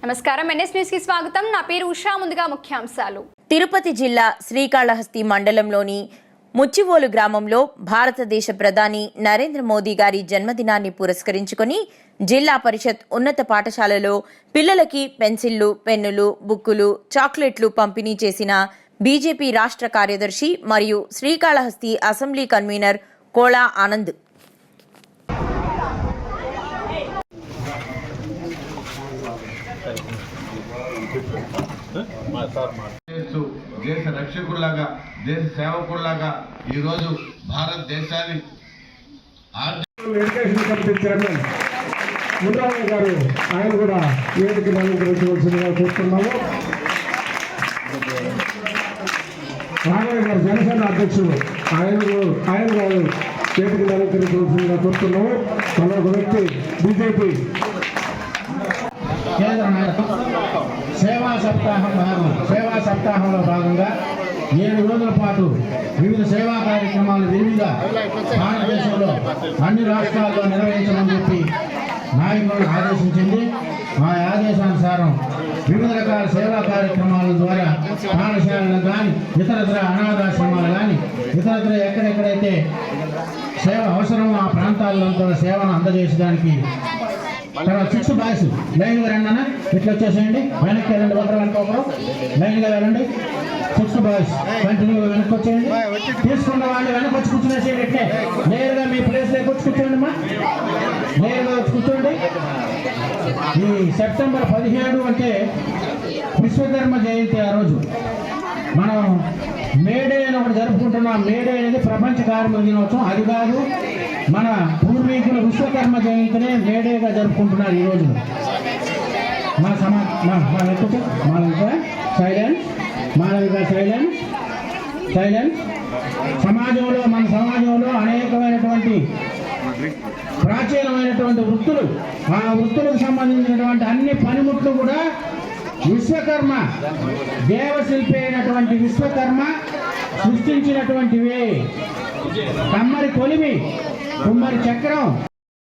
నమస్కారం NS news కి స్వాగతం. నా పేరు ఉషా. ముందుగా ముఖ్యాంశాలు. తిరుపతి జిల్లా శ్రీకాళహస్తి మండలంలోని ముచ్చివోలు గ్రామంలో భారతదేశ ప్రధాని నరేంద్ర మోదీ గారి జన్మదినాన్ని పురస్కరించుకొని జిల్లా పరిషత్ ఉన్నత పాఠశాలలో పిల్లలకి పెన్సిళ్లు, పెన్నులు, బుక్కులు, చాక్లెట్లు పంపిణీ చేసిన బీజేపీ రాష్ట్ర కార్యదర్శి మరియు శ్రీకాళహస్తి అసెంబ్లీ కన్వీనర్ కోలా ఆనంద్. దేశ రక్షకుల్లాగా, దేశ సేవకుల్లాగా ఈరోజు భారతదేశాన్ని ఎడ్యుకేషన్ కమిటీ చైర్మన్ ముద్రారావు గారు ఆయన కూడా వేదిక అలంకరించవలసిందిగా కోరుతున్నాము. రాఘవయ్య గారు జనసేన అధ్యక్షుడు ఆయన గారు వేదిక అలంకరించవలసిందిగా కోరుతున్నాము. మరొక వ్యక్తి బీజేపీ కేంద్ర నాయకులు సేవా సప్తాహంలో భాగంగా 7 రోజుల పాటు వివిధ సేవా కార్యక్రమాలు వివిధ భారతదేశంలో అన్ని రాష్ట్రాల్లో నిర్వహించమని చెప్పి నాయకులను ఆదేశించింది. ఆ ఆదేశానుసారం వివిధ రకాల సేవా కార్యక్రమాల ద్వారా పాఠశాలలు కానీ ఇతరత్ర అనాథాశ్రమాలు కానీ ఇతరత్ర ఎక్కడెక్కడైతే సేవ అవసరమో ఆ ప్రాంతాల్లో సేవను అందజేసడానికి తర్వాత 6 బాయ్స్ లైన్గా రండి అన్న, ఇట్లా వచ్చేసేయండి, వెనక్కి వెళ్ళండి, ఒకరు వెనక ఒకరు లైన్గా వెళ్ళండి. 6 బాయ్స్ కంటిన్యూగా వెనక్కి వచ్చేయండి. తీసుకున్న వాళ్ళు వెనక్కి వచ్చి కూర్చునేసేయండి. ఇట్లే నేరుగా మీ ప్లేస్లోకి వచ్చి కూర్చోండి అమ్మా, నేరుగా వచ్చి కూర్చోండి. ఈ సెప్టెంబర్ 17 అంటే విశ్వకర్మ జయంతి. ఆ రోజు మనం మేడే అని ఒకటి జరుపుకుంటున్నాం. మేడే అనేది ప్రపంచ కార్మిక దినోత్సవం. అది కాదు, మన పూర్వీకుల విశ్వకర్మ జయంతినే మేడేగా జరుపుకుంటున్నారు ఈ రోజు. మన సమాజంలో మన సమాజంలో అనేకమైనటువంటి ప్రాచీనమైనటువంటి వృత్తులు, ఆ వృత్తులకు సంబంధించినటువంటి అన్ని పనిముట్లు కూడా విశ్వకర్మ, దేవశిల్పి అయినటువంటి విశ్వకర్మ సృష్టించినటువంటివే. కమ్మరి కొలిమి, కుమ్మరి చక్రం,